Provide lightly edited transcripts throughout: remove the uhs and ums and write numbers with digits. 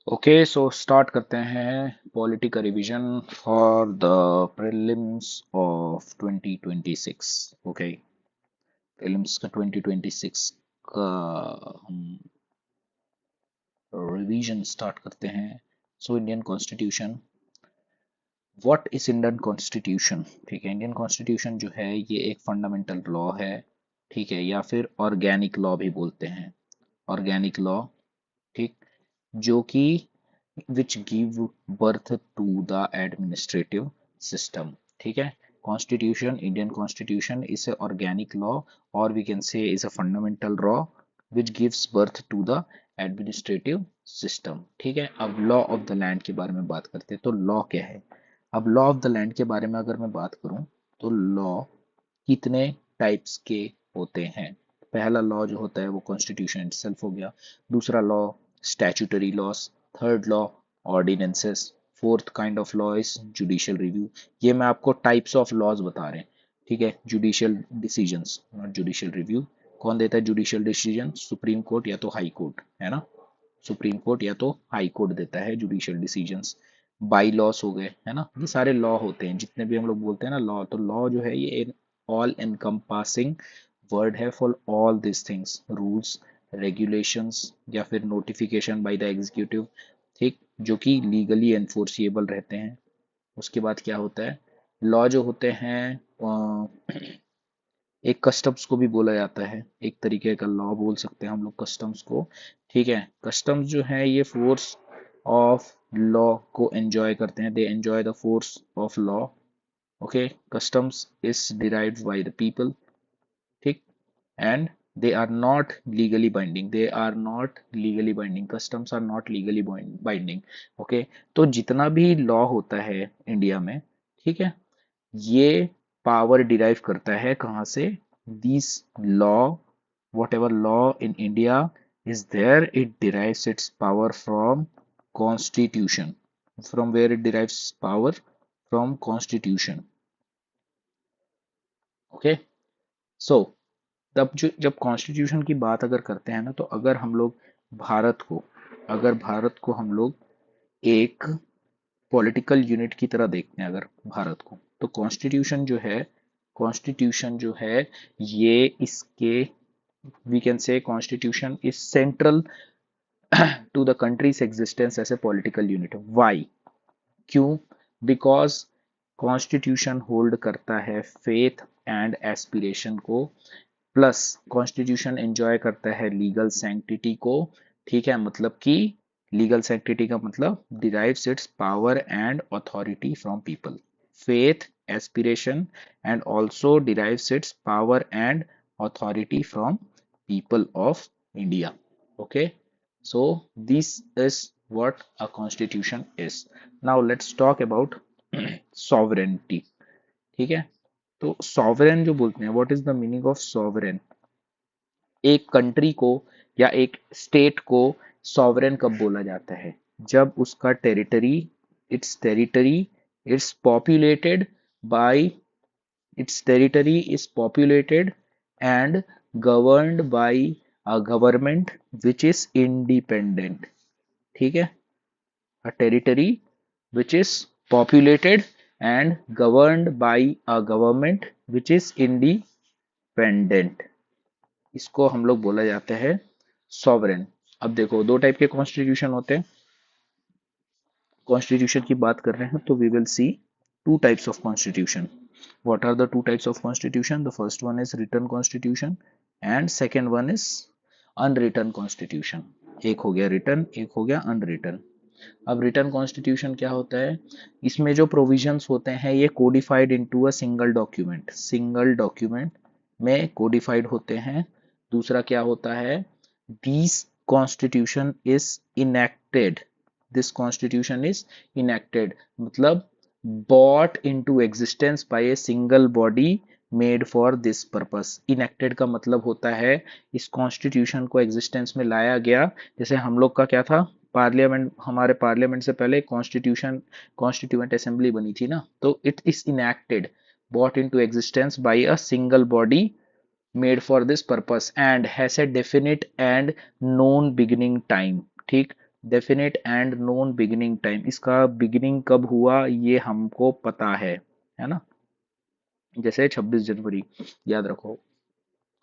Okay, so start करते हैं polity का revision for the prelims of 2026। Okay, prelims का 2026 का हम रिवीजन स्टार्ट करते हैं। So Indian constitution, what is Indian constitution? ठीक है, इंडियन कॉन्स्टिट्यूशन जो है ये एक फंडामेंटल लॉ है। ठीक है, या फिर ऑर्गेनिक लॉ भी बोलते हैं, ऑर्गेनिक लॉ। ठीक, जो कि which give birth to the administrative system। ठीक है, constitution, Indian constitution is a organic law, or we can say is a fundamental law which gives birth to the administrative system। ठीक है, अब law of the land के बारे में बात करते हैं। तो लॉ क्या है? अब लॉ ऑफ द लैंड के बारे में अगर मैं बात करूं तो लॉ कितने टाइप्स के होते हैं? पहला लॉ जो होता है वो कॉन्स्टिट्यूशन इटसेल्फ हो गया। दूसरा law statutory loss. Third law ordinances. Fourth kind of law is judicial review. ये मैं आपको टाइप्स ऑफ लॉज बता रहे हैं। ठीक है, judicial decisions not judicial review. कौन देता है जुडिशियल डिसीजन? सुप्रीम कोर्ट या तो हाई कोर्ट, है ना। सुप्रीम कोर्ट या तो हाई कोर्ट देता है जुडिशियल डिसीजंस। बाई लॉस हो गए, है ना। ये सारे लॉ होते हैं जितने भी हम लोग बोलते हैं ना लॉ। तो लॉ जो है ये ऑल एनकम्पासिंग वर्ड है for all this things, rules, regulations या फिर नोटिफिकेशन बाय द एग्जीक्यूटिव। ठीक, जो कि लीगली एनफोर्सिएबल रहते हैं। उसके बाद क्या होता है? लॉ जो होते हैं एक कस्टम्स को भी बोला जाता है, एक तरीके का लॉ बोल सकते हैं हम लोग कस्टम्स को। ठीक है, कस्टम्स जो है ये फोर्स ऑफ लॉ को एंजॉय करते हैं, they enjoy the force of law. Okay, customs is derived by the people. ठीक, and they are not legally binding, they are not legally binding, customs are not legally binding। Okay, तो जितना भी law होता है India में, ठीक है, ये पावर डिराइव करता है कहाँ से? This law, whatever law in India is there, it derives its power from constitution. From where it derives power? From constitution. Okay, so तब जो जब कॉन्स्टिट्यूशन की बात अगर करते हैं ना, तो अगर हम लोग भारत को अगर भारत को हम लोग एक पॉलिटिकल यूनिट की तरह देखते हैं अगर भारत को, तो कॉन्स्टिट्यूशन जो है ये इसके, we can say constitution is central to the country's existence as a political unit. Why? क्यों? बिकॉज कॉन्स्टिट्यूशन होल्ड करता है फेथ एंड एस्पिरेशन को, प्लस कॉन्स्टिट्यूशन एंजॉय करता है लीगल सैंक्टिटी को। ठीक है, मतलब कि लीगल सैंक्टिटी का मतलब derives its power and authority from people. Faith, aspiration and also derives its power and authority from people of India। Okay, so this is what a constitution is। now let's talk about sovereignty। ठीक है, तो sovereign जो बोलते हैं, what is the meaning of sovereign? एक country को या एक स्टेट को सॉवरेन कब बोला जाता है? जब उसका territory it's populated by its territory is populated and governed by a government which is independent। ठीक है, a territory which is populated and governed by a government which is independent, इसको हम लोग बोला जाता है सॉवरेन। अब देखो दो टाइप के कॉन्स्टिट्यूशन होते हैं। कॉन्स्टिट्यूशन की बात कर रहे हैं तो we will see two types of constitution। what are the two types of constitution? The first one is written constitution and second one is unwritten constitution। एक हो गया written, एक हो गया unwritten। अब रिटर्न कॉन्स्टिट्यूशन क्या होता है? इसमें जो प्रोविजंस होते हैं ये codified into a single document में कोडिफाइड होते हैं। दूसरा क्या होता है? This constitution is enacted, this constitution is enacted मतलब brought into existence by a single body made for this purpose। Enacted का मतलब होता है इस कॉन्स्टिट्यूशन को एग्जिस्टेंस में लाया गया। जैसे हम लोग का क्या था, पार्लियामेंट, हमारे पार्लियामेंट से पहले कॉन्स्टिट्यूएंट असेंबली बनी थी ना, तो it is enacted, brought into existence by a single body made for this purpose and has a definite and known beginning time। ठीक, definite and known beginning time, इसका beginning कब हुआ ये हमको पता है ना, जैसे 26 जनवरी, याद रखो।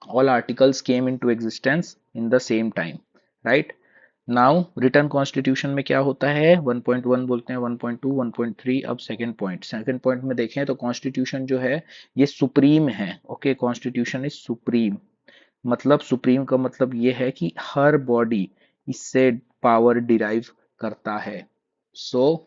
All articles came into existence in the same time, right. Now written constitution में क्या होता है, 1.1 बोलते हैं, 1.2, 1.3। अब सेकंड पॉइंट में देखें तो कॉन्स्टिट्यूशन जो है ये सुप्रीम है। Okay, constitution is supreme. मतलब सुप्रीम का मतलब ये है कि हर बॉडी इससे पावर डिराइव करता है। सो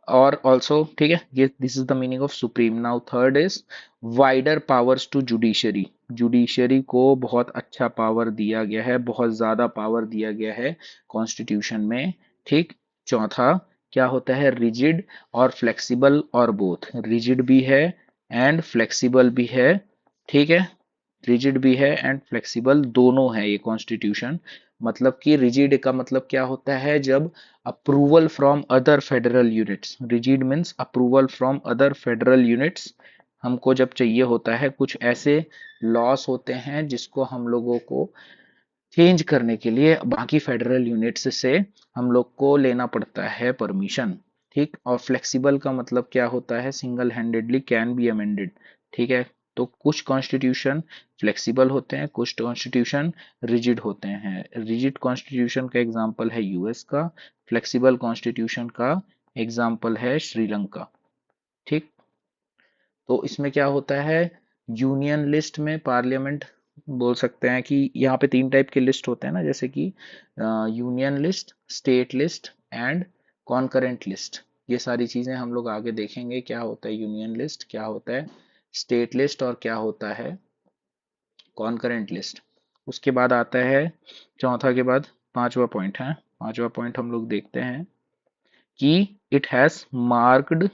और ऑल्सो, ठीक है, ये this is the meaning of supreme. Now third is wider powers to judiciary. Judiciary को बहुत अच्छा पावर दिया गया है, बहुत ज्यादा पावर दिया गया है कॉन्स्टिट्यूशन में, ठीक। चौथा क्या होता है, रिजिड और फ्लेक्सिबल और बोथ, रिजिड भी है एंड फ्लेक्सिबल भी है, ठीक है। रिजिड भी है एंड फ्लेक्सिबल दोनों है ये कॉन्स्टिट्यूशन। मतलब कि रिजिड का मतलब क्या होता है, जब approval from other federal units, rigid means approval from other federal units, हमको जब चाहिए होता है कुछ ऐसे लॉस होते हैं जिसको हम लोगों को चेंज करने के लिए बाकी फेडरल यूनिट्स से हम लोग को लेना पड़ता है परमिशन, ठीक। और फ्लेक्सिबल का मतलब क्या होता है, single handedly can be amended, ठीक है। तो कुछ कॉन्स्टिट्यूशन फ्लेक्सिबल होते हैं, कुछ कॉन्स्टिट्यूशन रिजिड होते हैं। रिजिड कॉन्स्टिट्यूशन का एग्जांपल है यूएस का, फ्लेक्सिबल कॉन्स्टिट्यूशन का एग्जांपल है श्रीलंका, ठीक। तो इसमें क्या होता है, यूनियन लिस्ट में पार्लियामेंट, बोल सकते हैं कि यहाँ पे तीन टाइप के लिस्ट होते हैं ना, जैसे कि union list, state list and concurrent list. ये सारी चीजें हम लोग आगे देखेंगे, क्या होता है यूनियन लिस्ट, क्या होता है स्टेट लिस्ट और क्या होता है कॉन्करेंट लिस्ट। उसके बाद आता है चौथा के बाद पांचवा पॉइंट है, पांचवा पॉइंट हम लोग देखते हैं कि it has marked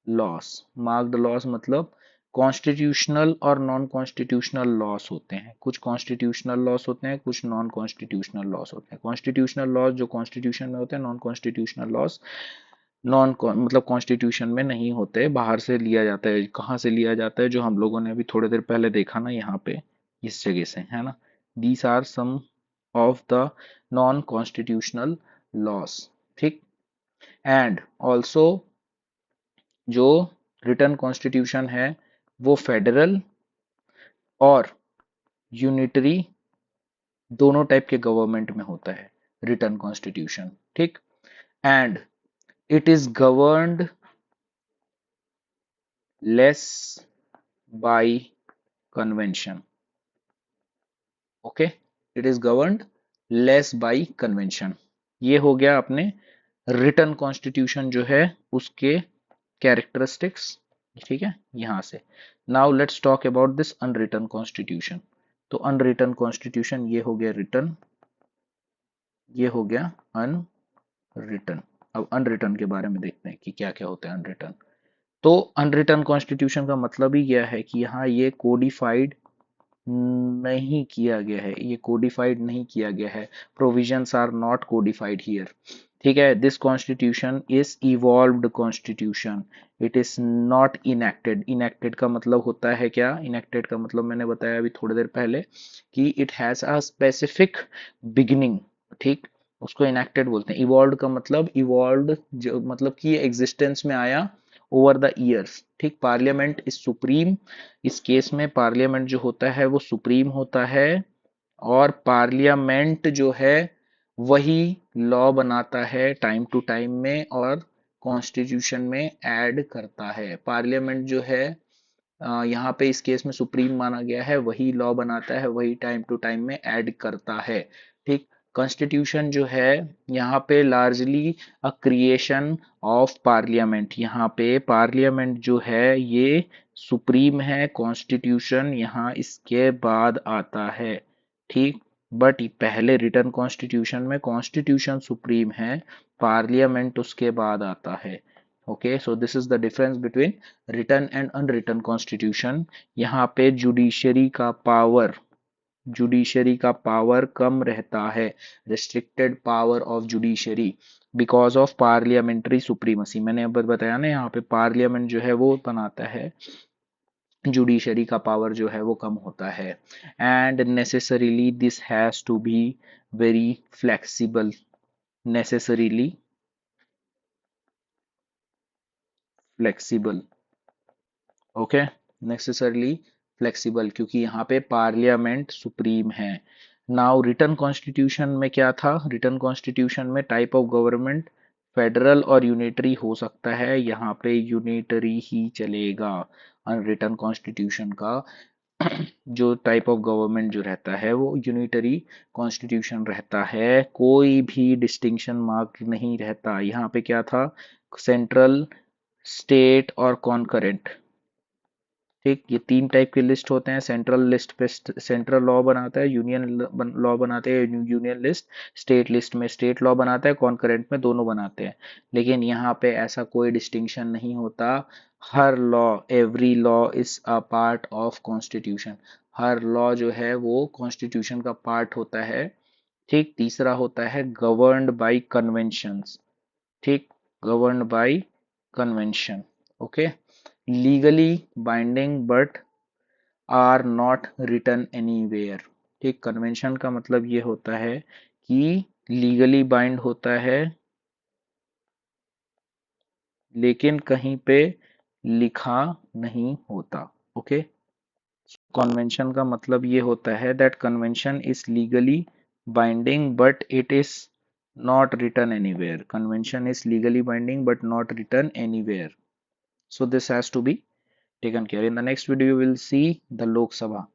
loss. Marked loss मतलब कॉन्स्टिट्यूशनल और नॉन कॉन्स्टिट्यूशनल लॉस होते हैं, कुछ कॉन्स्टिट्यूशनल लॉस होते हैं, कुछ नॉन कॉन्स्टिट्यूशनल लॉस होते हैं। कॉन्स्टिट्यूशनल लॉस जो कॉन्स्टिट्यूशन में होते हैं, नॉन कॉन्स्टिट्यूशनल लॉस नॉन मतलब कॉन्स्टिट्यूशन में नहीं होते, बाहर से लिया जाता है। कहाँ से लिया जाता है, जो हम लोगों ने अभी थोड़ी देर पहले देखा ना यहाँ पे, इस जगह से, है ना। These are some of the non constitutional laws, ठीक। एंड ऑल्सो जो रिटर्न कॉन्स्टिट्यूशन है वो फेडरल और यूनिटरी दोनों टाइप के गवर्नमेंट में होता है, रिटर्न कॉन्स्टिट्यूशन, ठीक। And it is governed less bye convention, okay. It is governed less bye convention. ये हो गया अपने रिटर्न कॉन्स्टिट्यूशन जो है उसके कैरेक्टरिस्टिक्स, ठीक है, यहां से। Now let's talk about this unwritten constitution. तो अनरिटन कॉन्स्टिट्यूशन ये हो गया रिटर्न, ये हो गया अनरिटन। अब अनरिटन के बारे में देखते हैं कि क्या क्या होता है अनरिटन। तो अनरिटन कॉन्स्टिट्यूशन का मतलब ही यह है कि यहाँ ये कोडिफाइड नहीं किया गया है, ये कोडिफाइड नहीं किया गया है, provisions are not codified here, ठीक है। This constitution is evolved constitution, it is not enacted. Enacted का मतलब होता है क्या, इनेक्टेड का मतलब मैंने बताया अभी थोड़ी देर पहले कि it has a specific beginning, ठीक। उसको इनेक्टेड बोलते हैं। इवॉल्व्ड का मतलब, इवॉल्व्ड जो मतलब कि एग्जिस्टेंस में आया ओवर द ईयर्स, ठीक। पार्लियामेंट इज सुप्रीम, इस केस में पार्लियामेंट जो होता है वो सुप्रीम होता है, और पार्लियामेंट जो है वही लॉ बनाता है टाइम टू टाइम में और कॉन्स्टिट्यूशन में ऐड करता है। पार्लियामेंट जो है यहाँ पे इस केस में सुप्रीम माना गया है, वही लॉ बनाता है, वही टाइम टू टाइम में ऐड करता है, ठीक। कॉन्स्टिट्यूशन जो है यहाँ पे largely a creation of parliament, यहाँ पे पार्लियामेंट जो है ये सुप्रीम है, कॉन्स्टिट्यूशन यहाँ इसके बाद आता है, ठीक। बट पहले रिटर्न कॉन्स्टिट्यूशन में कॉन्स्टिट्यूशन सुप्रीम है, पार्लियामेंट उसके बाद आता है। Okay, so this is the difference between return and unwritten constitution. यहाँ पे जुडिशरी का पावर कम रहता है, restricted power of judiciary because of parliamentary supremacy. मैंने अब बताया ना, यहाँ पे पार्लियामेंट जो है वो बनाता है, जुडिशरी का पावर जो है वो कम होता है। And necessarily this has to be very flexible, necessarily flexible. Okay, necessarily flexible, क्योंकि यहाँ पे पार्लियामेंट सुप्रीम है। नाउ रिटर्न कॉन्स्टिट्यूशन में क्या था? रिटर्न कॉन्स्टिट्यूशन में टाइप ऑफ गवर्नमेंट फेडरल और यूनिटरी हो सकता है, यहाँ पे यूनिटरी ही चलेगा। रिटर्न कॉन्स्टिट्यूशन का जो टाइप ऑफ गवर्नमेंट जो रहता है वो यूनिटरी कॉन्स्टिट्यूशन रहता है, कोई भी डिस्टिंक्शन मार्क नहीं रहता। यहाँ पे क्या था? सेंट्रल, स्टेट और कॉन्करेंट। ठीक, ये तीन टाइप के लिस्ट होते हैं। सेंट्रल लिस्ट पे सेंट्रल लॉ बनाता है, यूनियन लॉ बनाते हैं यूनियन लिस्ट, स्टेट लिस्ट में स्टेट लॉ बनाता है, कॉन्करेंट में दोनों बनाते हैं। लेकिन यहाँ पे ऐसा कोई डिस्टिंक्शन नहीं होता। हर law, every law is a part of constitution. हर लॉ जो है वो कॉन्स्टिट्यूशन का पार्ट होता है। ठीक, तीसरा होता है गवर्न्ड बाय कन्वेंशंस। ठीक, governed by convention. Okay, legally binding but are not written anywhere. ठीक, कन्वेंशन का मतलब ये होता है कि लीगली बाइंड होता है लेकिन कहीं पे लिखा नहीं होता। ओके, कन्वेंशन का मतलब ये होता है that convention is legally binding but it is not written anywhere. Convention is legally binding but not written anywhere. So this has to be taken care. In the next video, we will see the Lok Sabha.